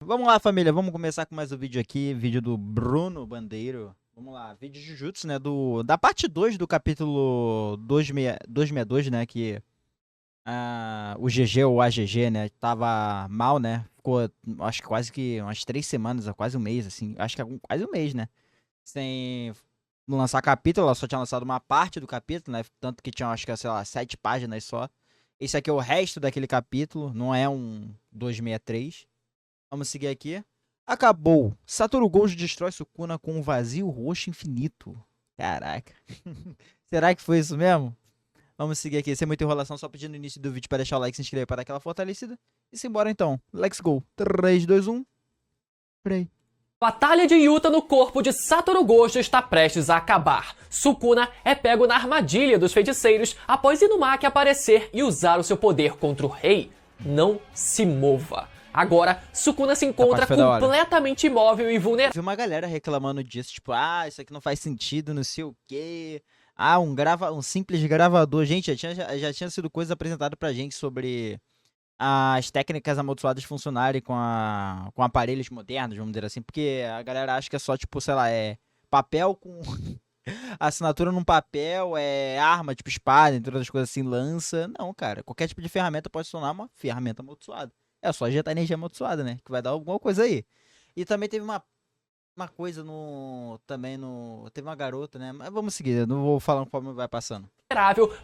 Vamos lá, família, vamos começar com mais um vídeo aqui, vídeo do Bruno Bandeiro. Vamos lá, vídeo de Jujutsu, né, da parte 2 do capítulo 262, né, que o GG ou AGG, né, tava mal, né, ficou, acho que quase que umas 3 semanas, quase um mês, assim, acho que quase um mês, né, sem lançar capítulo. Ela só tinha lançado uma parte do capítulo, né, tanto que tinha, acho que, sei lá, 7 páginas só. Esse aqui é o resto daquele capítulo, não é um 263. Vamos seguir aqui. Acabou. Satoru Gojo destrói Sukuna com um vazio roxo infinito. Caraca. Será que foi isso mesmo? Vamos seguir aqui. Sem muita enrolação, só pedindo no início do vídeo para deixar o like, se inscrever para dar aquela fortalecida. E simbora então. Let's go. 3, 2, 1. Play. Batalha de Yuta no corpo de Satoru Gojo está prestes a acabar. Sukuna é pego na armadilha dos feiticeiros após Inumaki aparecer e usar o seu poder contra o rei. Não se mova. Agora, Sukuna se encontra completamente imóvel e vulnerável. Vi uma galera reclamando disso, tipo, isso aqui não faz sentido, não sei o quê. Um simples gravador. Gente, já tinha sido coisa apresentada pra gente sobre as técnicas amaldiçoadas funcionarem com aparelhos modernos, vamos dizer assim, porque a galera acha que é só, tipo, sei lá, é papel com assinatura num papel, é arma, tipo espada, entre outras coisas assim, lança. Não, cara, qualquer tipo de ferramenta pode se tornar uma ferramenta amaldiçoada. É só injetar energia amaldiçoada, né, que vai dar alguma coisa aí. E também teve uma coisa também no... Teve uma garota, né, mas vamos seguir, eu não vou falar conforme vai passando.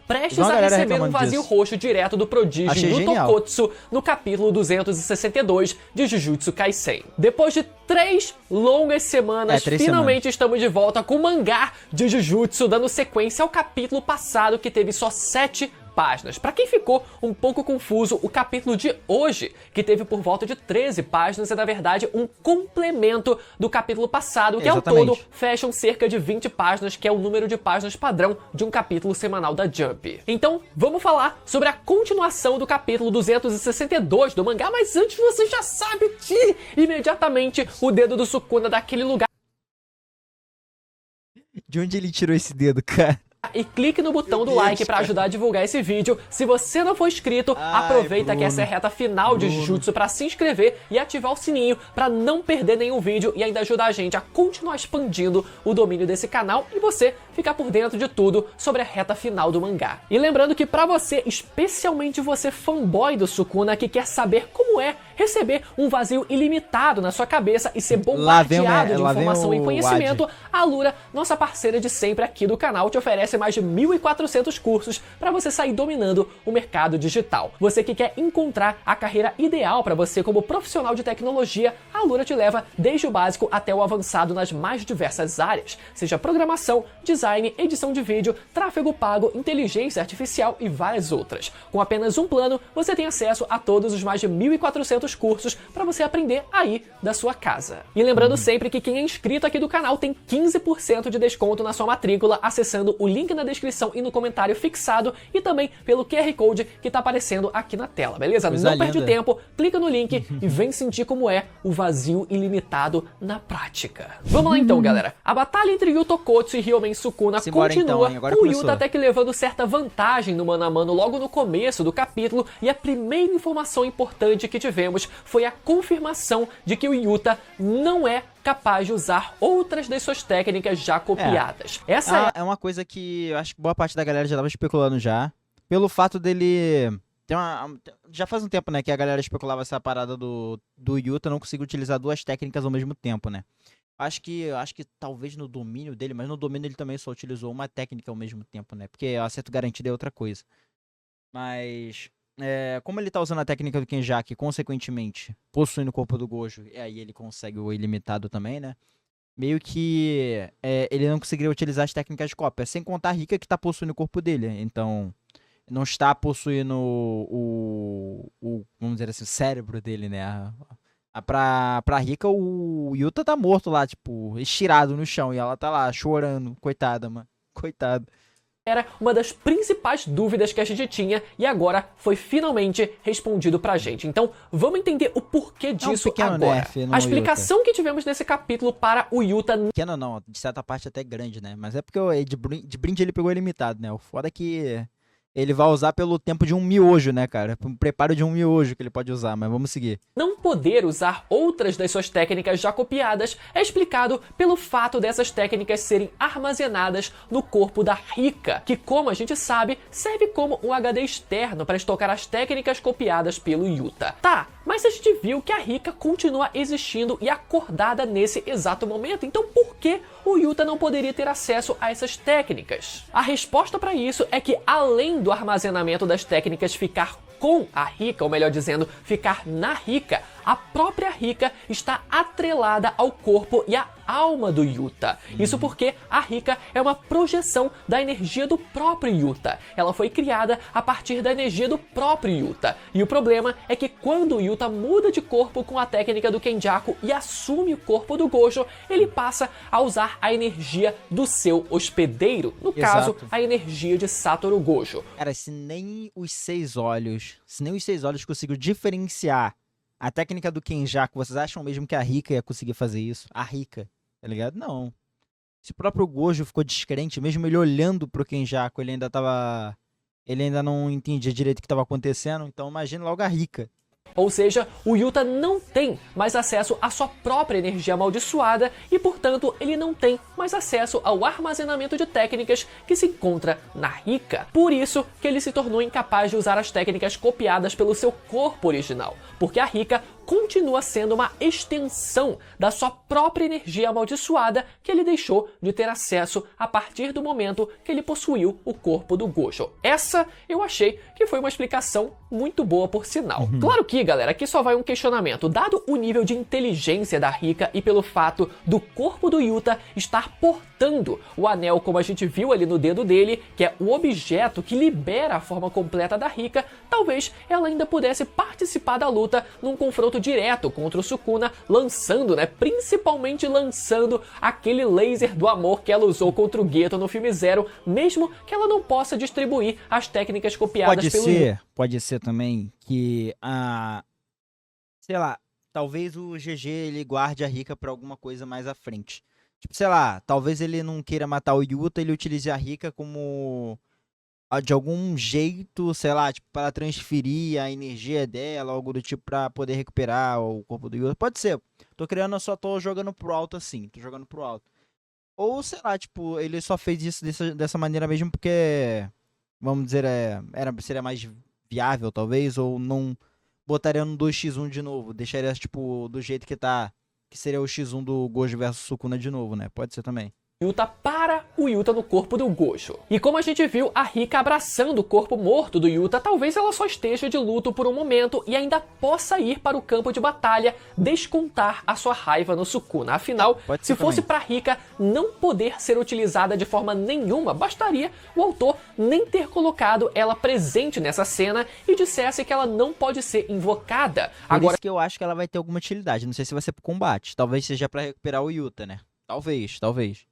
Prestes a receber um vazio roxo direto do prodígio Yutokotsu no capítulo 262 de Jujutsu Kaisen. Depois de 3 longas semanas, finalmente estamos de volta com o mangá de Jujutsu, dando sequência ao capítulo passado que teve só 7 páginas. Para quem ficou um pouco confuso, o capítulo de hoje, que teve por volta de 13 páginas, é na verdade um complemento do capítulo passado, que ao todo fecham cerca de 20 páginas, que é o número de páginas padrão de um capítulo semanal da Jump. Então, vamos falar sobre a continuação do capítulo 262 do mangá, mas antes você já sabe, tire imediatamente o dedo do Sukuna daquele lugar. De onde ele tirou esse dedo, cara? E clique no botão do like para ajudar a divulgar esse vídeo. Se você não for inscrito, aproveita que essa é a reta final de Jujutsu para se inscrever e ativar o sininho para não perder nenhum vídeo e ainda ajudar a gente a continuar expandindo o domínio desse canal e você ficar por dentro de tudo sobre a reta final do mangá. E lembrando que para você, especialmente você fanboy do Sukuna que quer saber como é receber um vazio ilimitado na sua cabeça e ser bombardeado de informação e conhecimento, a Alura, nossa parceira de sempre aqui do canal, te oferece mais de 1.400 cursos para você sair dominando o mercado digital. Você que quer encontrar a carreira ideal para você como profissional de tecnologia, a Alura te leva desde o básico até o avançado nas mais diversas áreas, seja programação, design, edição de vídeo, tráfego pago, inteligência artificial e várias outras. Com apenas um plano, você tem acesso a todos os mais de 1.400 cursos para você aprender aí da sua casa. E lembrando sempre que quem é inscrito aqui do canal tem 15% de desconto na sua matrícula acessando o link na descrição e no comentário fixado e também pelo QR Code que tá aparecendo aqui na tela, beleza? Não perde tempo, clica no link e vem sentir como é o vazio ilimitado na prática. Vamos lá então, galera. A batalha entre Yutokotsu e Ryomen Sukuna continua, com o Yuta até que levando certa vantagem no mano a mano logo no começo do capítulo, e a primeira informação importante que tivemos foi a confirmação de que o Yuta não é capaz de usar outras das suas técnicas já copiadas. Essa é uma coisa que eu acho que boa parte da galera já tava especulando já, pelo fato dele... Já faz um tempo, né, que a galera especulava essa parada do Yuta não conseguir utilizar 2 técnicas ao mesmo tempo, né? Acho que talvez no domínio dele, mas no domínio ele também só utilizou uma técnica ao mesmo tempo, né? Porque acerto garantido é outra coisa. Mas... como ele tá usando a técnica do Kenjaku, consequentemente, possuindo o corpo do Gojo, e aí ele consegue o ilimitado também, né? Meio que ele não conseguiria utilizar as técnicas de cópia, sem contar a Rika que tá possuindo o corpo dele. Então, não está possuindo vamos dizer assim, o cérebro dele, né? Pra Rika, o Yuta tá morto lá, tipo, estirado no chão, e ela tá lá, chorando. Coitada, mano. Coitada. Era uma das principais dúvidas que a gente tinha e agora foi finalmente respondido pra gente. Então, vamos entender o porquê disso agora. A explicação que tivemos nesse capítulo para o Yuta... Pequeno não, de certa parte até grande, né? Mas é porque de brinde ele pegou ilimitado, né? O foda é que ele vai usar pelo tempo de um miojo, né, cara? Um preparo de um miojo que ele pode usar, mas vamos seguir. Não poder usar outras das suas técnicas já copiadas é explicado pelo fato dessas técnicas serem armazenadas no corpo da Rika, que, como a gente sabe, serve como um HD externo para estocar as técnicas copiadas pelo Yuta. Tá, mas a gente viu que a Rika continua existindo e acordada nesse exato momento, então por que o Yuta não poderia ter acesso a essas técnicas? A resposta para isso é que, além do armazenamento das técnicas ficar com a Rika, ou melhor dizendo, ficar na Rika, a própria Rika está atrelada ao corpo e à alma do Yuta. Isso porque a Rika é uma projeção da energia do próprio Yuta. Ela foi criada a partir da energia do próprio Yuta. E o problema é que quando o Yuta muda de corpo com a técnica do Kenjaku e assume o corpo do Gojo, ele passa a usar a energia do seu hospedeiro. No caso, a energia de Satoru Gojo. Cara, se nem os seis olhos conseguiram diferenciar a técnica do Kenjaku, vocês acham mesmo que a Rika ia conseguir fazer isso? A Rika, tá ligado? Não. Se o próprio Gojo ficou descrente, mesmo ele olhando pro Kenjaku, ele ainda não entendia direito o que estava acontecendo, então imagina logo a Rika. Ou seja, o Yuta não tem mais acesso à sua própria energia amaldiçoada e, portanto, ele não tem mais acesso ao armazenamento de técnicas que se encontra na Rika. Por isso que ele se tornou incapaz de usar as técnicas copiadas pelo seu corpo original, porque a Rika continua sendo uma extensão da sua própria energia amaldiçoada que ele deixou de ter acesso a partir do momento que ele possuiu o corpo do Gojo. Essa eu achei que foi uma explicação muito boa, por sinal. Claro que, galera, aqui só vai um questionamento. Dado o nível de inteligência da Rika e pelo fato do corpo do Yuta estar portando o anel, como a gente viu ali no dedo dele, que é o objeto que libera a forma completa da Rika, talvez ela ainda pudesse participar da luta num confronto direto contra o Sukuna, principalmente lançando aquele laser do amor que ela usou contra o Geto no filme Zero, mesmo que ela não possa distribuir as técnicas copiadas pelo Yuta. Pode ser também que sei lá, talvez o GG ele guarde a Rika pra alguma coisa mais à frente. Tipo, sei lá, talvez ele não queira matar o Yuta, ele utilize a Rika como de algum jeito, sei lá, tipo, para transferir a energia dela, algo do tipo, pra poder recuperar o corpo do Yuta. Pode ser. Eu só tô jogando pro alto assim, tô jogando pro alto. Ou, sei lá, tipo, ele só fez isso dessa maneira mesmo porque, vamos dizer, seria mais viável, talvez, ou não botaria no 2x1 de novo, deixaria, tipo, do jeito que tá, que seria o x1 do Gojo versus Sukuna de novo, né? Pode ser também. Yuta para o Yuta no corpo do Gojo. E como a gente viu a Rika abraçando o corpo morto do Yuta, talvez ela só esteja de luto por um momento e ainda possa ir para o campo de batalha descontar a sua raiva no Sukuna. Afinal, se fosse para Rika não poder ser utilizada de forma nenhuma, bastaria o autor nem ter colocado ela presente nessa cena e dissesse que ela não pode ser invocada. Agora, isso que eu acho que ela vai ter alguma utilidade, não sei se vai ser pro combate, talvez seja para recuperar o Yuta, né? Talvez.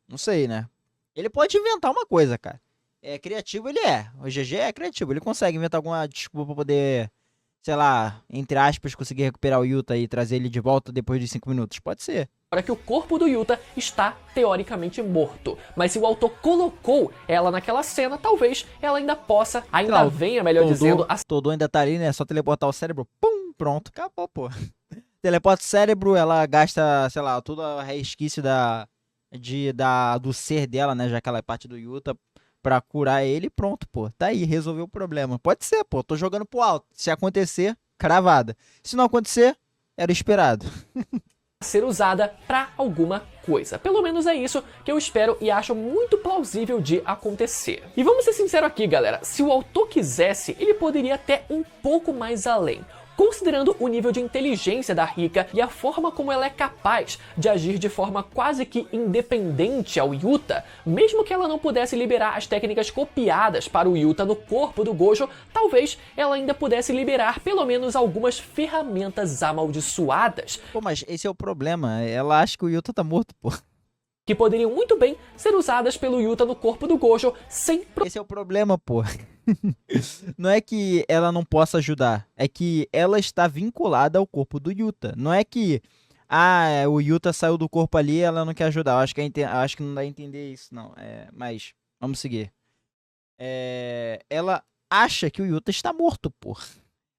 Não sei, né? Ele pode inventar uma coisa, cara. É criativo, ele é. O GG é criativo. Ele consegue inventar alguma desculpa pra poder, sei lá, entre aspas, conseguir recuperar o Yuta e trazer ele de volta depois de 5 minutos. Pode ser. Agora que o corpo do Yuta está teoricamente morto. Mas se o autor colocou ela naquela cena, talvez ela ainda possa, venha, melhor dizendo... Todo ainda tá ali, né? É só teleportar o cérebro. Pum! Pronto. Acabou, pô. Teleporta o cérebro, ela gasta, sei lá, todo o resquício do ser dela, né? Já que ela é parte do Yuta, pra curar ele, pronto, pô. Tá aí, resolveu o problema. Pode ser, pô. Tô jogando pro alto. Se acontecer, cravada. Se não acontecer, era esperado. Ser usada pra alguma coisa. Pelo menos é isso que eu espero e acho muito plausível de acontecer. E vamos ser sinceros aqui, galera. Se o autor quisesse, ele poderia até um pouco mais além. Considerando o nível de inteligência da Rika e a forma como ela é capaz de agir de forma quase que independente ao Yuta, mesmo que ela não pudesse liberar as técnicas copiadas para o Yuta no corpo do Gojo, talvez ela ainda pudesse liberar pelo menos algumas ferramentas amaldiçoadas. Pô, mas esse é o problema, ela acha que o Yuta tá morto, pô. Que poderiam muito bem ser usadas pelo Yuta no corpo do Gojo sem... Esse é o problema, pô. Não é que ela não possa ajudar, é que ela está vinculada ao corpo do Yuta. Não é que, o Yuta saiu do corpo ali e ela não quer ajudar. Eu acho que não dá a entender isso, não. Mas, vamos seguir. acha que o Yuta está morto, pô.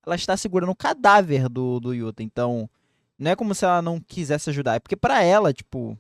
Ela está segurando o cadáver do Yuta, então não é como se ela não quisesse ajudar, é porque pra ela, tipo,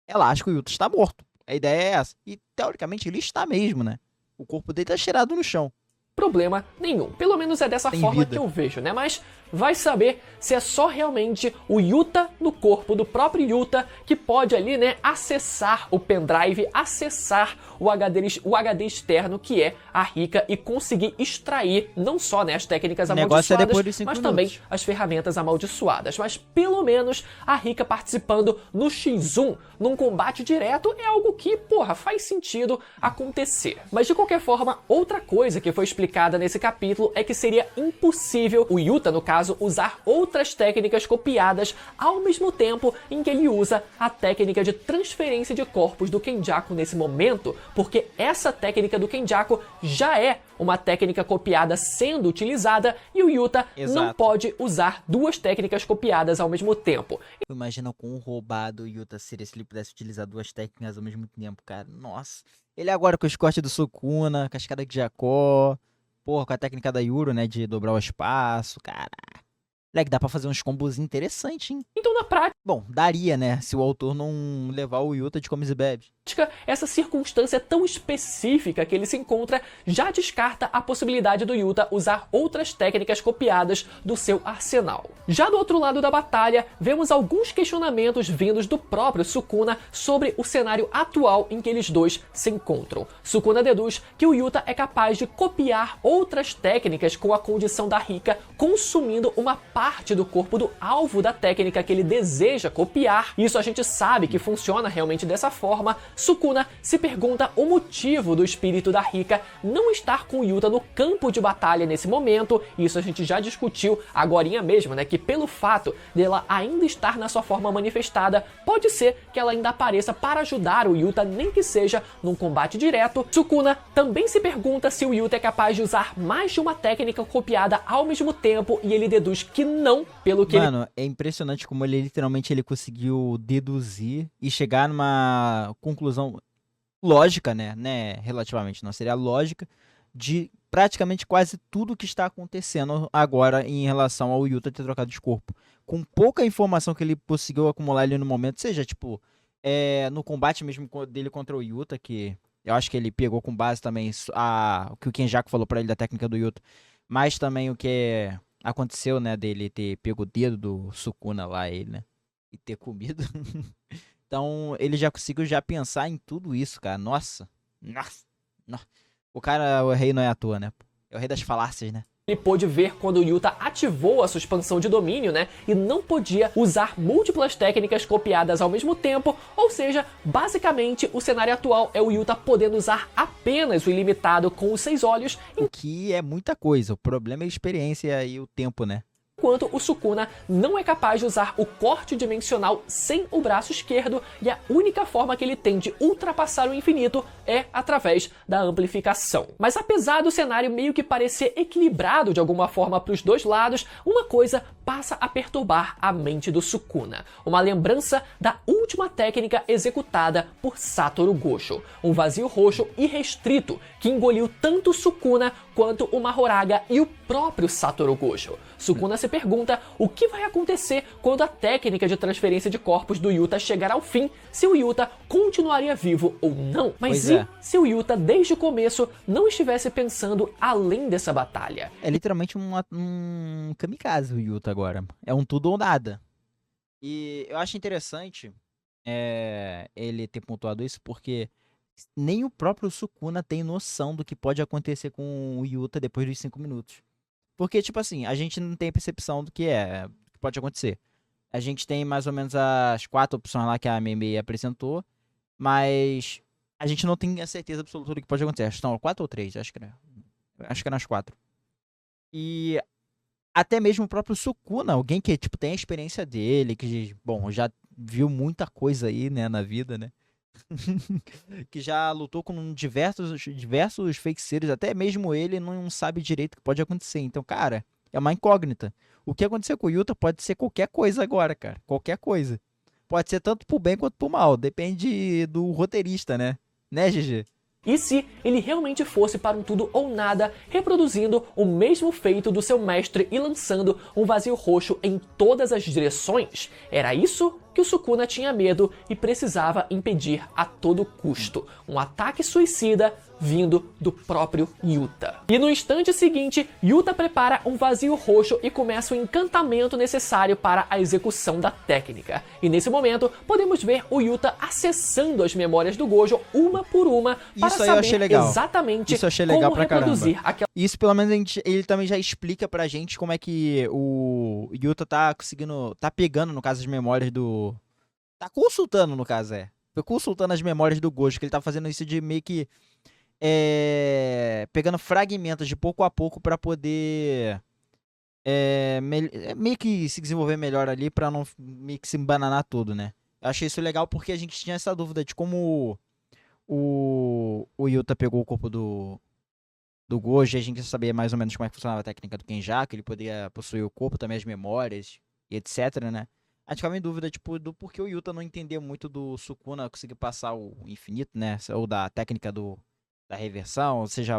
ela acha que o Yuta está morto. A ideia é essa. E teoricamente ele está mesmo, né? O corpo dele tá cheirado no chão. Problema nenhum. Pelo menos é dessa Tem forma vida. que eu vejo, né? Mas vai saber se é só realmente o Yuta no corpo do próprio Yuta que pode ali, né, acessar o pendrive, acessar o HD externo que é a Rika e conseguir extrair não só, né, as técnicas O negócio é amaldiçoadas, depois dos 5 mas minutos. também as ferramentas amaldiçoadas. Mas pelo menos a Rika participando no X1, num combate direto, é algo que, porra, faz sentido acontecer. Mas de qualquer forma, outra coisa que foi explicada nesse capítulo é que seria impossível o Yuta, no caso, usar outras técnicas copiadas ao mesmo tempo em que ele usa a técnica de transferência de corpos do Kenjaku nesse momento, porque essa técnica do Kenjaku já é uma técnica copiada sendo utilizada e o Yuta não Exato. pode usar duas técnicas copiadas ao mesmo tempo. Imagina quão roubado o Yuta seria se ele pudesse utilizar duas técnicas ao mesmo tempo, cara. Nossa. Ele agora com os cortes do Sukuna, cascada de Jacó, porra, com a técnica da Yuro, né, de dobrar o espaço, cara. Moleque, dá pra fazer uns combos interessantes, hein? Então, na prática, Bom, daria, né, se o autor não levar o Yuta de comes e bebes. essa circunstância tão específica que ele se encontra já descarta a possibilidade do Yuta usar outras técnicas copiadas do seu arsenal. Já do outro lado da batalha, vemos alguns questionamentos vindos do próprio Sukuna sobre o cenário atual em que eles dois se encontram. Sukuna deduz que o Yuta é capaz de copiar outras técnicas com a condição da Rika, consumindo uma parte do corpo do alvo da técnica que ele deseja copiar. Isso a gente sabe que funciona realmente dessa forma. Sukuna se pergunta o motivo do espírito da Rika não estar com o Yuta no campo de batalha nesse momento. Isso a gente já discutiu agorinha mesmo, né? Que pelo fato dela ainda estar na sua forma manifestada, pode ser que ela ainda apareça para ajudar o Yuta, nem que seja num combate direto. Sukuna também se pergunta se o Yuta é capaz de usar mais de uma técnica copiada ao mesmo tempo e ele deduz que não, pelo que Mano, é impressionante como ele literalmente ele conseguiu deduzir e chegar numa conclusão lógica, né, relativamente, não seria lógica, de praticamente quase tudo que está acontecendo agora em relação ao Yuta ter trocado de corpo. Com pouca informação que ele conseguiu acumular ali no momento, seja, tipo, no combate mesmo dele contra o Yuta, que eu acho que ele pegou com base também o que o Kenjaku falou pra ele da técnica do Yuta, mas também o que aconteceu, né, dele ter pego o dedo do Sukuna lá, ele, né, e ter comido. Então, ele já conseguiu já pensar em tudo isso, cara. Nossa. Nossa. O cara, o rei não é à toa, né? É o rei das falácias, né? ele pôde ver quando o Yuta ativou a sua expansão de domínio, né? E não podia usar múltiplas técnicas copiadas ao mesmo tempo, ou seja, basicamente o cenário atual é o Yuta podendo usar apenas o ilimitado com os 6 olhos, O que é muita coisa. O problema é a experiência e o tempo, né? enquanto o Sukuna não é capaz de usar o corte dimensional sem o braço esquerdo, e a única forma que ele tem de ultrapassar o infinito é através da amplificação. Mas apesar do cenário meio que parecer equilibrado de alguma forma para os dois lados, uma coisa passa a perturbar a mente do Sukuna. Uma lembrança da última técnica executada por Satoru Gosho, um vazio roxo irrestrito que engoliu tanto Sukuna quanto o Mahoraga e o próprio Satoru Gosho. Sukuna se pergunta o que vai acontecer quando a técnica de transferência de corpos do Yuta chegar ao fim, se o Yuta continuaria vivo ou não. Mas Pois e é. se o Yuta desde o começo não estivesse pensando além dessa batalha? É literalmente um kamikaze o Yuta agora. É um tudo ou nada. E eu acho interessante ele ter pontuado isso, porque nem o próprio Sukuna tem noção do que pode acontecer com o Yuta depois dos 5 minutos. Porque, tipo assim, a gente não tem percepção do que pode acontecer. A gente tem mais ou menos as 4 opções lá que a Meme apresentou, mas a gente não tem a certeza absoluta do que pode acontecer. Acho que são 4 ou 3, acho que eram as 4. E até mesmo o próprio Sukuna, alguém que, tipo, tem a experiência dele, que, bom, já viu muita coisa aí, né, na vida, né? Que já lutou com diversos feiticeiros, até mesmo ele não sabe direito o que pode acontecer. Então, cara, é uma incógnita. O que aconteceu com o Yuta pode ser qualquer coisa agora, cara. Qualquer coisa. Pode ser tanto pro bem quanto pro mal. Depende do roteirista, né? Né, GG? E se ele realmente fosse para um tudo ou nada, reproduzindo o mesmo feito do seu mestre e lançando um vazio roxo em todas as direções? Era isso que o Sukuna tinha medo e precisava impedir a todo custo. Um ataque suicida vindo do próprio Yuta. E no instante seguinte, Yuta prepara um vazio roxo e começa o encantamento necessário para a execução da técnica. E nesse momento, podemos ver o Yuta acessando as memórias do Gojo uma por uma para saber exatamente como reproduzir aquela... Isso pelo menos ele também já explica pra gente como é que o Yuta tá conseguindo, tá pegando no caso as memórias do... Tá consultando no caso, Foi consultando as memórias do Gojo, que ele tá fazendo isso de meio que pegando fragmentos de pouco a pouco pra poder meio que se desenvolver melhor ali pra não meio que se embananar tudo, né? Eu achei isso legal porque a gente tinha essa dúvida de como o Yuta pegou o corpo do Gojo, e a gente sabia mais ou menos como é que funcionava a técnica do Kenjaku, ele poderia possuir o corpo, também as memórias e etc, né? A gente ficava em dúvida, tipo, do porquê o Yuta não entendia muito do Sukuna conseguir passar o infinito, né? Ou da técnica da reversão, ou seja,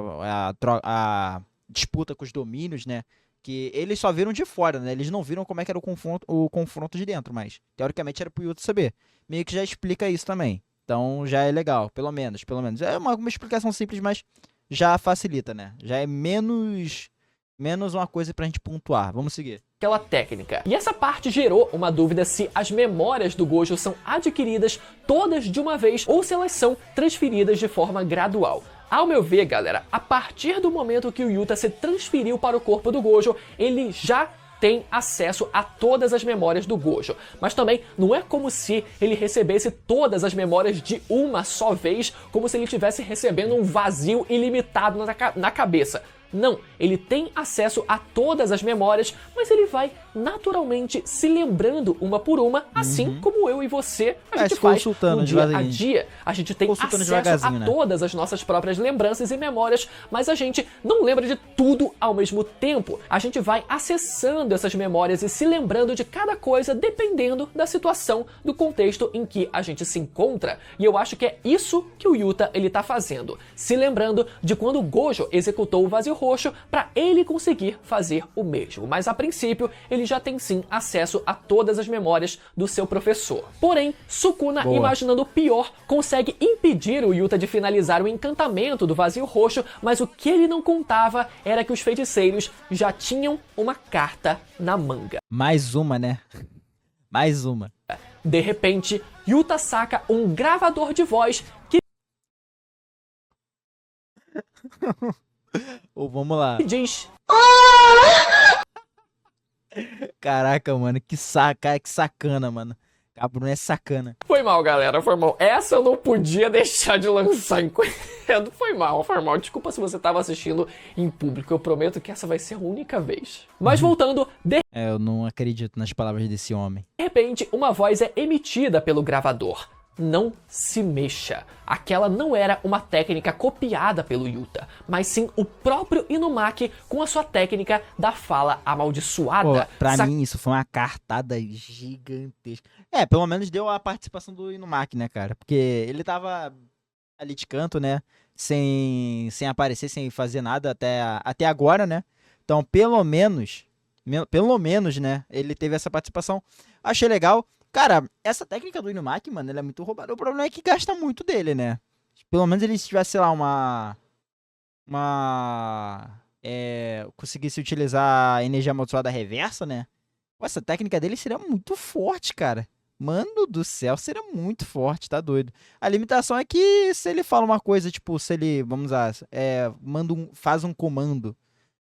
a disputa com os domínios, né? Que eles só viram de fora, né? Eles não viram como é que era o confronto de dentro, mas teoricamente era pro Yuta saber. Meio que já explica isso também. Então já é legal, pelo menos. É uma explicação simples, mas já facilita, né? Já é menos uma coisa pra gente pontuar. Vamos seguir. Aquela técnica. E essa parte gerou uma dúvida se as memórias do Gojo são adquiridas todas de uma vez ou se elas são transferidas de forma gradual. Ao meu ver, galera, a partir do momento que o Yuta se transferiu para o corpo do Gojo, ele já tem acesso a todas as memórias do Gojo. Mas também não é como se ele recebesse todas as memórias de uma só vez, como se ele estivesse recebendo um vazio ilimitado na cabeça. Não, ele tem acesso a todas as memórias, mas ele vai naturalmente se lembrando uma por uma, assim como eu e você, a gente faz no dia a dia. A gente tem acesso a todas as nossas próprias lembranças e memórias, mas a gente não lembra de tudo ao mesmo tempo. A gente vai acessando essas memórias e se lembrando de cada coisa dependendo da situação, do contexto em que a gente se encontra. E eu acho que é isso que o Yuta ele tá fazendo, se lembrando de quando o Gojo executou o vazio roxo para ele conseguir fazer o mesmo. Mas a princípio, ele já tem sim acesso a todas as memórias do seu professor. Porém, Sukuna, imaginando o pior, consegue impedir o Yuta de finalizar o encantamento do vazio roxo, mas o que ele não contava era que os feiticeiros já tinham uma carta na manga. Mais uma, né? Mais uma. De repente, Yuta saca um gravador de voz que Ou vamos lá. diz... Caraca, mano, que sacana, mano. A Bruna é sacana. Foi mal, galera, foi mal. Essa eu não podia deixar de lançar enquanto... Foi mal. Desculpa se você tava assistindo em público. Eu prometo que essa vai ser a única vez. Mas voltando... Eu não acredito nas palavras desse homem. De repente, uma voz é emitida pelo gravador. Não se mexa. Aquela não era uma técnica copiada pelo Yuta, mas sim o próprio Inumaki com a sua técnica da fala amaldiçoada. Pô, pra mim isso foi uma cartada gigantesca. Pelo menos deu a participação do Inumaki, né, cara? Porque ele tava ali de canto, né? Sem aparecer, sem fazer nada até agora, né? Então, pelo menos, né? Ele teve essa participação. Achei legal. Cara, essa técnica do Inumaki, mano, ela é muito roubada. O problema é que gasta muito dele, né? Pelo menos ele se tivesse, sei lá, conseguisse utilizar a energia amaldiçoada reversa, né? Pô, essa técnica dele seria muito forte, cara. Mano do céu, seria muito forte, tá doido. A limitação é que se ele fala uma coisa, tipo, se ele, vamos lá, faz um comando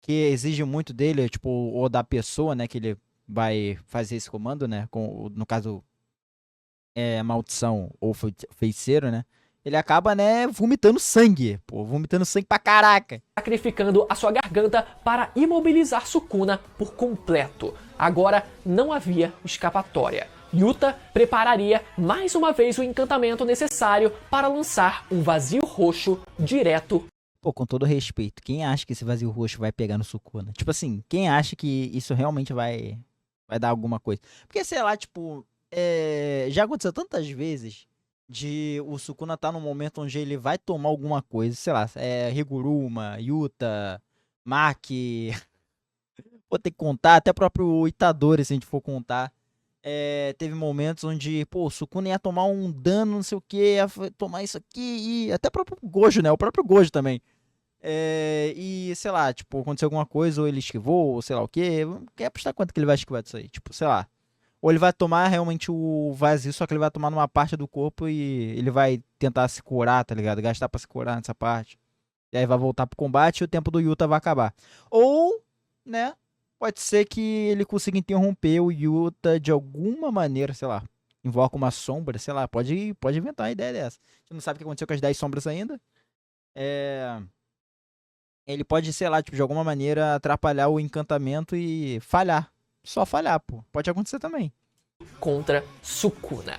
que exige muito dele, tipo, ou da pessoa, né, que ele vai fazer esse comando, né? No caso, maldição ou feiticeiro, né? Ele acaba, né, vomitando sangue. Pô, vomitando sangue pra caraca. Sacrificando a sua garganta para imobilizar Sukuna por completo. Agora não havia escapatória. Yuta prepararia mais uma vez o encantamento necessário para lançar um vazio roxo direto. Pô, com todo respeito, quem acha que esse vazio roxo vai pegar no Sukuna? Tipo assim, quem acha que isso realmente vai dar alguma coisa? Porque, sei lá, tipo, já aconteceu tantas vezes de o Sukuna tá num momento onde ele vai tomar alguma coisa, sei lá, Higuruma, Yuta, Maki, vou ter que contar, até o próprio Itadori, se a gente for contar. Teve momentos onde, pô, o Sukuna ia tomar um dano, não sei o que, ia tomar isso aqui, e até o próprio Gojo, né? O próprio Gojo também. E, sei lá, tipo, aconteceu alguma coisa, ou ele esquivou, ou sei lá o quê. Quer apostar quanto que ele vai esquivar disso aí? Tipo, sei lá. Ou ele vai tomar realmente o vazio, só que ele vai tomar numa parte do corpo e ele vai tentar se curar, tá ligado? Gastar pra se curar nessa parte. E aí vai voltar pro combate e o tempo do Yuta vai acabar. Ou, né, pode ser que ele consiga interromper o Yuta de alguma maneira, sei lá. Invoca uma sombra, sei lá, pode inventar uma ideia dessa. A gente não sabe o que aconteceu com as 10 sombras ainda. Ele pode, sei lá, tipo, de alguma maneira atrapalhar o encantamento e falhar. Só falhar, pô. Pode acontecer também. Contra Sukuna.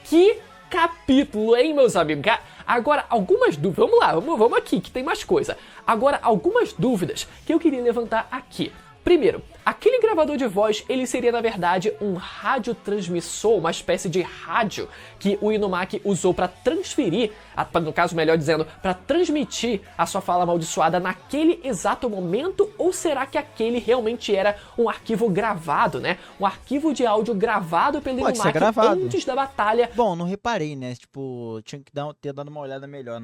Que capítulo, hein, meus amigos? Agora, algumas dúvidas. Vamos lá, vamos aqui, que tem mais coisa. Agora, algumas dúvidas que eu queria levantar aqui. Primeiro, aquele gravador de voz, ele seria na verdade um radiotransmissor, uma espécie de rádio que o Inumaki usou para transferir, no caso melhor dizendo, para transmitir a sua fala amaldiçoada naquele exato momento? Ou será que aquele realmente era um arquivo gravado, né? Um arquivo de áudio gravado pelo Inumaki antes da batalha? Bom, não reparei, né? Tipo, tinha que ter dado uma olhada melhor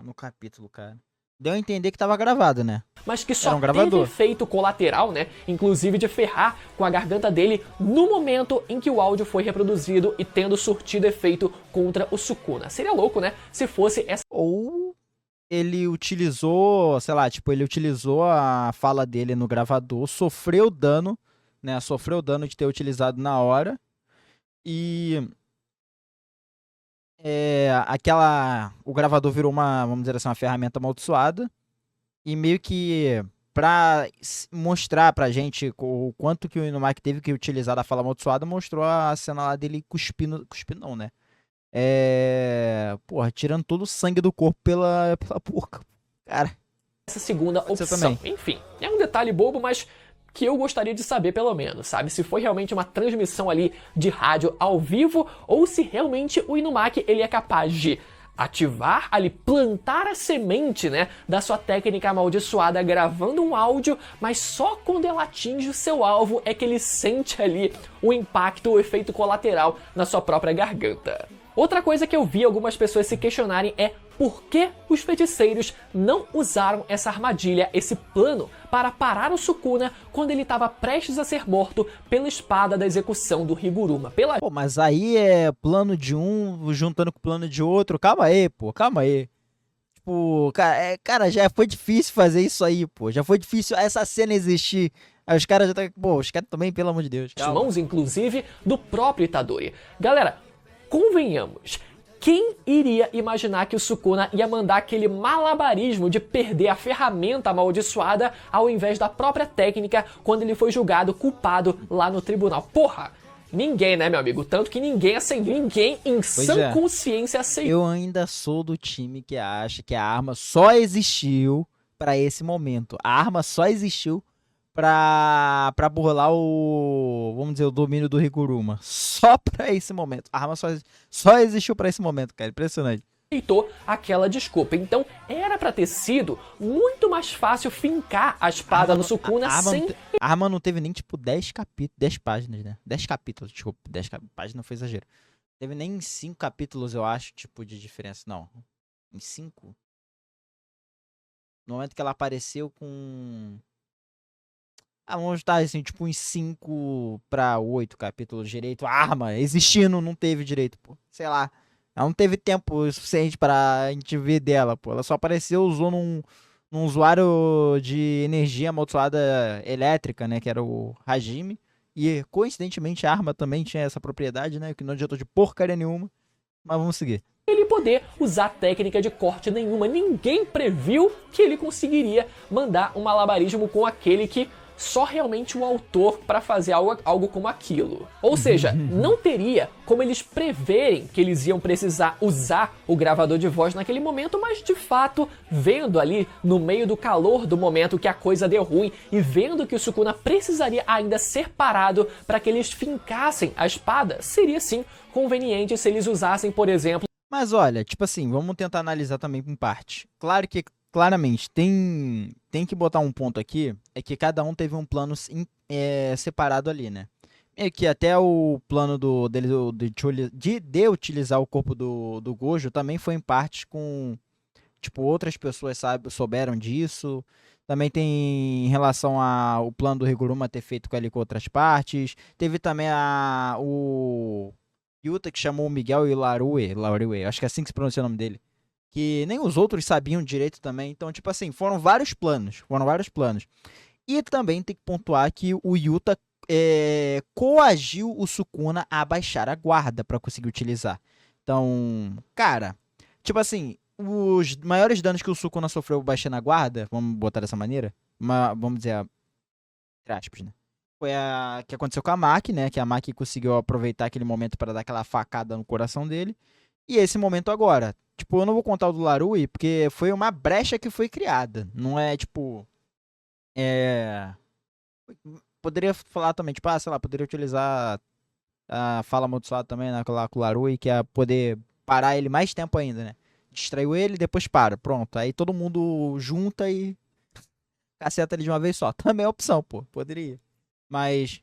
no capítulo, cara. Deu a entender que tava gravado, né? Mas que só teve efeito colateral, né? Inclusive de ferrar com a garganta dele no momento em que o áudio foi reproduzido e tendo surtido efeito contra o Sukuna. Seria louco, né? Se fosse essa... Ou ele utilizou, sei lá, tipo, ele utilizou a fala dele no gravador, sofreu dano, né? Sofreu dano de ter utilizado na hora. E... o gravador virou vamos dizer assim, uma ferramenta amaldiçoada, e meio que pra mostrar pra gente o quanto que o Inumaki teve que utilizar da fala amaldiçoada, mostrou a cena lá dele cuspindo não, né? Porra, tirando todo o sangue do corpo pela boca, cara. Essa segunda opção, enfim, é um detalhe bobo, mas que eu gostaria de saber pelo menos, sabe? Se foi realmente uma transmissão ali de rádio ao vivo ou se realmente o Inumaki ele é capaz de ativar ali, plantar a semente, né, da sua técnica amaldiçoada gravando um áudio, mas só quando ela atinge o seu alvo é que ele sente ali o impacto, o efeito colateral na sua própria garganta. Outra coisa que eu vi algumas pessoas se questionarem é por que os feiticeiros não usaram essa armadilha, esse plano, para parar o Sukuna quando ele estava prestes a ser morto pela espada da execução do Higuruma. Pô, mas aí é plano de um juntando com o plano de outro. Calma aí, pô, calma aí. Tipo, cara, já foi difícil fazer isso aí, pô. Já foi difícil essa cena existir. Aí os caras já tá... Pô, os caras também, pelo amor de Deus. As mãos, inclusive, do próprio Itadori. Galera, convenhamos, quem iria imaginar que o Sukuna ia mandar aquele malabarismo de perder a ferramenta amaldiçoada ao invés da própria técnica quando ele foi julgado culpado lá no tribunal? Porra! Ninguém, né, meu amigo? Tanto que ninguém em sã consciência aceitou. Eu ainda sou do time que acha que a arma só existiu pra esse momento. A arma só existiu pra burlar vamos dizer, o domínio do Higuruma. Só pra esse momento. A arma só existiu pra esse momento, cara. Impressionante. Aceitou aquela desculpa. Então, era pra ter sido muito mais fácil fincar a espada no Sukuna sem... A arma não teve nem, tipo, 10 páginas, né? 10 capítulos, desculpa. 10 páginas não foi exagero. Teve nem 5 capítulos, eu acho, tipo, de diferença. Não. Em 5? No momento que ela apareceu com... vamos estar assim, tipo, uns 5 pra 8 capítulos direito. A arma existindo, não teve direito, pô. Sei lá. Ela não teve tempo suficiente pra gente ver dela, pô. Ela só apareceu, usou num usuário de energia amaldiçoada elétrica, né? Que era o Hajime. E, coincidentemente, a arma também tinha essa propriedade, né? Que não adiantou de porcaria nenhuma. Mas vamos seguir. Ele poder usar técnica de corte nenhuma. Ninguém previu que ele conseguiria mandar um malabarismo com aquele que só realmente o autor para fazer algo como aquilo. Ou seja, não teria como eles preverem que eles iam precisar usar o gravador de voz naquele momento, mas de fato, vendo ali no meio do calor do momento que a coisa deu ruim e vendo que o Sukuna precisaria ainda ser parado para que eles fincassem a espada, seria sim conveniente se eles usassem, por exemplo, Mas olha, tipo assim, vamos tentar analisar também em parte. Claro que, claramente, tem que botar um ponto aqui, é que cada um teve um plano separado ali, né? É que até o plano dele de utilizar o corpo do Gojo também foi em parte com, tipo, outras pessoas souberam disso. Também tem em relação ao plano do Higuruma ter feito ali com outras partes. Teve também o Yuta que chamou o Miguel e o Larue, acho que é assim que se pronuncia o nome dele. Que nem os outros sabiam direito também. Então, tipo assim, foram vários planos. Foram vários planos. E também tem que pontuar que o Yuta coagiu o Sukuna a baixar a guarda para conseguir utilizar. Então, cara, tipo assim, os maiores danos que o Sukuna sofreu baixando a guarda, vamos botar dessa maneira, vamos dizer, entre aspas, né? Foi a que aconteceu com a Maki, né? Que a Maki conseguiu aproveitar aquele momento para dar aquela facada no coração dele. E esse momento agora. Tipo, eu não vou contar o do Larui, porque foi uma brecha que foi criada. Não é, tipo. É. Poderia falar também, tipo, sei lá, poderia utilizar a fala amaldiçoada também, né, lá com o Larui, que é poder parar ele mais tempo ainda, né? Distraiu ele, depois para, pronto. Aí todo mundo junta e caceta ele de uma vez só. Também é opção, pô, poderia. Mas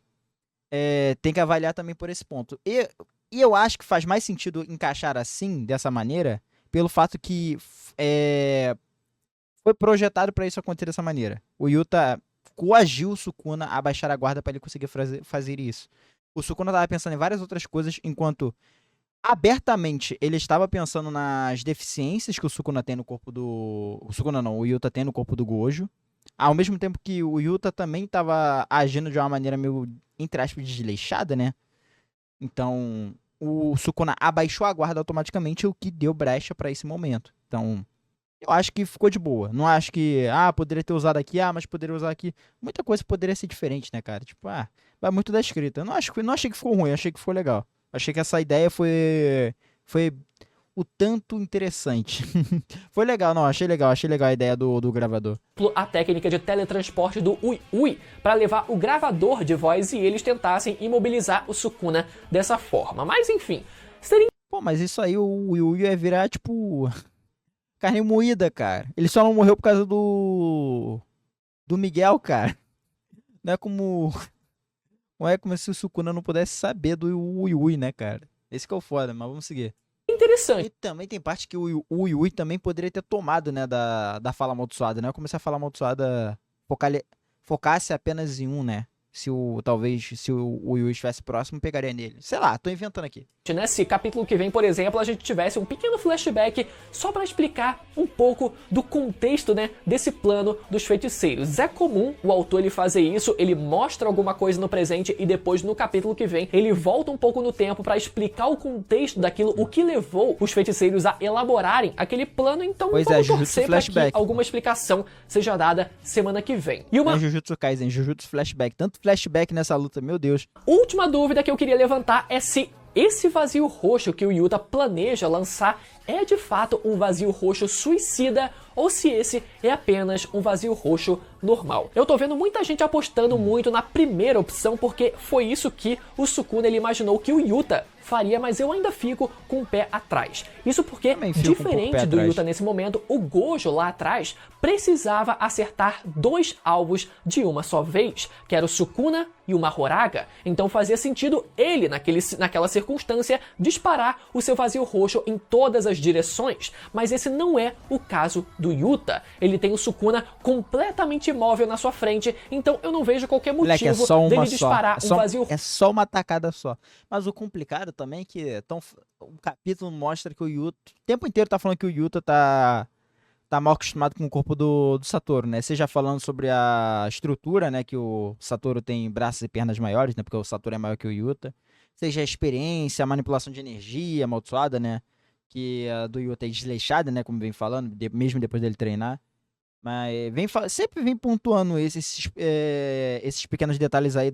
tem que avaliar também por esse ponto. E eu acho que faz mais sentido encaixar assim, dessa maneira, pelo fato que foi projetado para isso acontecer dessa maneira. O Yuta coagiu o Sukuna a baixar a guarda para ele conseguir fazer isso. O Sukuna estava pensando em várias outras coisas, enquanto abertamente ele estava pensando nas deficiências que o Sukuna tem no corpo do. O Sukuna não, o Yuta tem no corpo do Gojo. Ao mesmo tempo que o Yuta também estava agindo de uma maneira meio, entre aspas, desleixada, né? Então, o Sukuna abaixou a guarda automaticamente, o que deu brecha para esse momento. Então, eu acho que ficou de boa. Não acho que, poderia ter usado aqui, mas poderia usar aqui. Muita coisa poderia ser diferente, né, cara? Tipo, vai muito da escrita. Eu não achei que ficou ruim, achei que ficou legal. Achei que essa ideia foi o tanto interessante. Foi legal, não, achei legal a ideia do gravador. A técnica de teletransporte do Ui Ui para levar o gravador de voz e eles tentassem imobilizar o Sukuna dessa forma. Mas enfim, seria... Pô, mas isso aí o Ui ia virar, tipo, carne moída, cara. Ele só não morreu por causa do Miguel, cara. Não é como Não é como se o Sukuna não pudesse saber do Ui Ui, né, cara? Esse que é o foda, mas vamos seguir. interessante. E também tem parte que o Ui Ui também poderia ter tomado, né, da fala amaldiçoada, né? Como se a fala amaldiçoada focasse apenas em um, né? Talvez, se o Ui Ui estivesse próximo, pegaria nele. Sei lá, tô inventando aqui. Nesse capítulo que vem, por exemplo, a gente tivesse um pequeno flashback só para explicar um pouco do contexto, né, desse plano dos feiticeiros. É comum o autor ele fazer isso, ele mostra alguma coisa no presente e depois no capítulo que vem ele volta um pouco no tempo para explicar o contexto daquilo, o que levou os feiticeiros a elaborarem aquele plano. Então vamos torcer para que alguma explicação seja dada semana que vem. E uma Jujutsu Kaisen, Jujutsu Flashback, tanto flashback nessa luta, meu Deus. Última dúvida que eu queria levantar é se esse vazio roxo que o Yuta planeja lançar é de fato um vazio roxo suicida ou se esse é apenas um vazio roxo normal. Eu tô vendo muita gente apostando muito na primeira opção porque foi isso que o Sukuna ele imaginou que o Yuta faria, mas eu ainda fico com o pé atrás. Isso porque, diferente do Yuta nesse momento, o Gojo lá atrás precisava acertar 2 alvos de uma só vez, que era o Sukuna e o Mahoraga. Então fazia sentido ele, naquela circunstância, disparar o seu vazio roxo em todas as direções. Mas esse não é o caso do Yuta. Ele tem o Sukuna completamente imóvel na sua frente, então eu não vejo qualquer motivo dele disparar um vazio. É só uma tacada só. Mas o complicado também é que o capítulo mostra que o Yuta o tempo inteiro tá falando que o Yuta tá mal acostumado com o corpo do Satoru, né? Seja falando sobre a estrutura, né? Que o Satoru tem braços e pernas maiores, né? Porque o Satoru é maior que o Yuta. Seja a experiência, a manipulação de energia amaldiçoada, né? Que a do Yuta é desleixada, né? Como vem falando, mesmo depois dele treinar. Mas sempre vem pontuando esses pequenos detalhes aí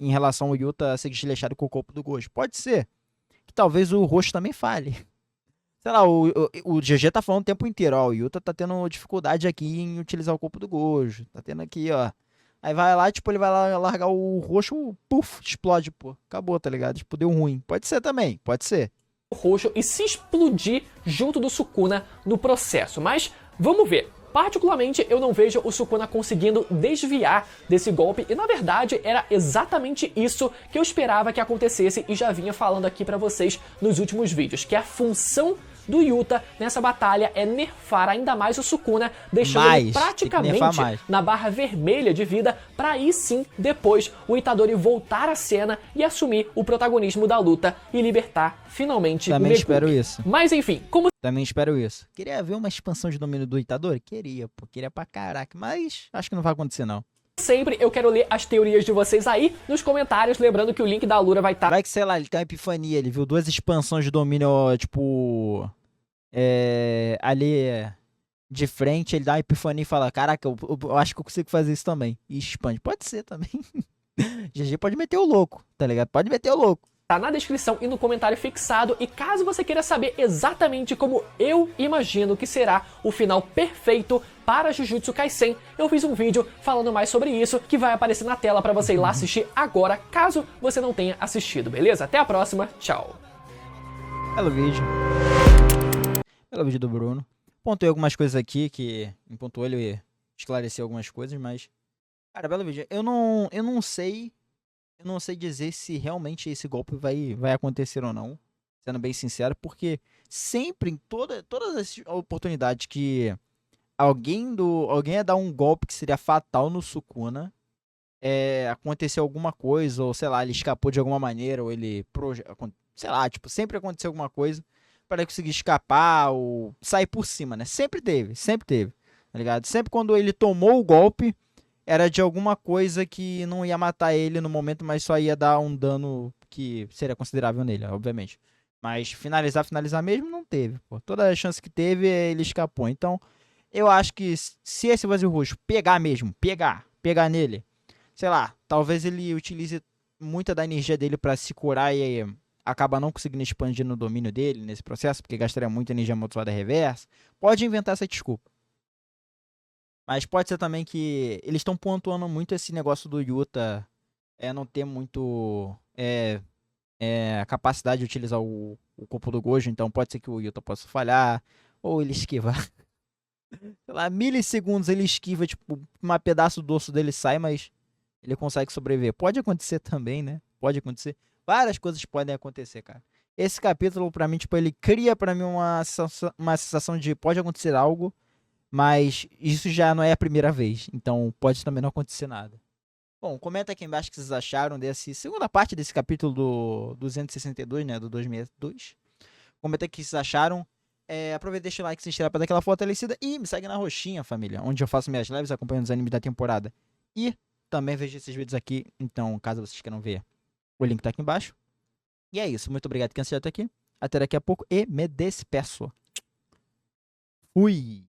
em relação ao Yuta ser desleixado com o corpo do Gojo. Pode ser que talvez o rosto também fale. Sei lá, o GG tá falando o tempo inteiro, ó, o Yuta tá tendo dificuldade aqui em utilizar o corpo do Gojo. Tá tendo aqui, ó. Aí vai lá, tipo, ele vai lá largar o roxo, puf, explode, pô. Acabou, tá ligado? Tipo, deu ruim. Pode ser também, pode ser. roxo e se explodir junto do Sukuna no processo. Mas vamos ver. Particularmente, eu não vejo o Sukuna conseguindo desviar desse golpe e, na verdade, era exatamente isso que eu esperava que acontecesse e já vinha falando aqui pra vocês nos últimos vídeos, que a função do Yuta nessa batalha é nerfar ainda mais o Sukuna, deixando ele praticamente na barra vermelha de vida, pra aí sim, depois, o Itadori voltar à cena e assumir o protagonismo da luta e libertar finalmente o Megumi. Também espero isso. Mas enfim, como... Também espero isso. Queria ver uma expansão de domínio do Itadori? Queria, pô. Queria pra caraca, mas acho que não vai acontecer, não. Sempre eu quero ler as teorias de vocês aí nos comentários, lembrando que o link da Alura vai estar... Vai que, sei lá, ele tem uma epifania, ele viu 2 expansões de domínio, tipo... ali de frente, ele dá uma epifania e fala, caraca, eu acho que eu consigo fazer isso também. E expande. Pode ser também. GG pode meter o louco, tá ligado? Pode meter o louco. Tá na descrição e no comentário fixado, e caso você queira saber exatamente como eu imagino que será o final perfeito para Jujutsu Kaisen, eu fiz um vídeo falando mais sobre isso, que vai aparecer na tela para você ir lá assistir agora, caso você não tenha assistido, beleza? Até a próxima, tchau! Belo vídeo. Belo vídeo do Bruno. Pontuei algumas coisas aqui, que em pontuou ele esclareceu algumas coisas, mas... Cara, belo vídeo. Eu não sei dizer se realmente esse golpe vai acontecer ou não, sendo bem sincero, porque sempre, em todas as oportunidades que alguém ia dar um golpe que seria fatal no Sukuna, aconteceu alguma coisa, ou sei lá, ele escapou de alguma maneira, ou ele, sei lá, tipo, sempre aconteceu alguma coisa para ele conseguir escapar ou sair por cima, né? Sempre teve, tá ligado? Sempre quando ele tomou o golpe, era de alguma coisa que não ia matar ele no momento, mas só ia dar um dano que seria considerável nele, obviamente. Mas finalizar mesmo, não teve, pô. Toda a chance que teve, ele escapou. Então, eu acho que se esse vazio roxo pegar mesmo, pegar nele, sei lá, talvez ele utilize muita da energia dele pra se curar e acaba não conseguindo expandir no domínio dele nesse processo, porque gastaria muita energia amaldiçoada reversa. Pode inventar essa desculpa. Mas pode ser também que eles estão pontuando muito esse negócio do Yuta não ter muito a capacidade de utilizar o corpo do Gojo, então pode ser que o Yuta possa falhar, ou ele esquivar. Sei lá, milissegundos ele esquiva, tipo, um pedaço do osso dele sai, mas ele consegue sobreviver. Pode acontecer também, né? Pode acontecer. Várias coisas podem acontecer, cara. Esse capítulo, pra mim, tipo, ele cria pra mim uma sensação de pode acontecer algo, mas isso já não é a primeira vez, então pode também não acontecer nada. Bom, comenta aqui embaixo o que vocês acharam dessa segunda parte desse capítulo do 262, né, do 262. Comenta aqui o que vocês acharam. Aproveita e deixa o like, se inscreve pra dar aquela fortalecida e me segue na roxinha, família, onde eu faço minhas lives acompanhando os animes da temporada. E também vejo esses vídeos aqui, então caso vocês queiram ver, o link tá aqui embaixo. E é isso, muito obrigado por quem assistiu até aqui. Até daqui a pouco e me despeço. Fui!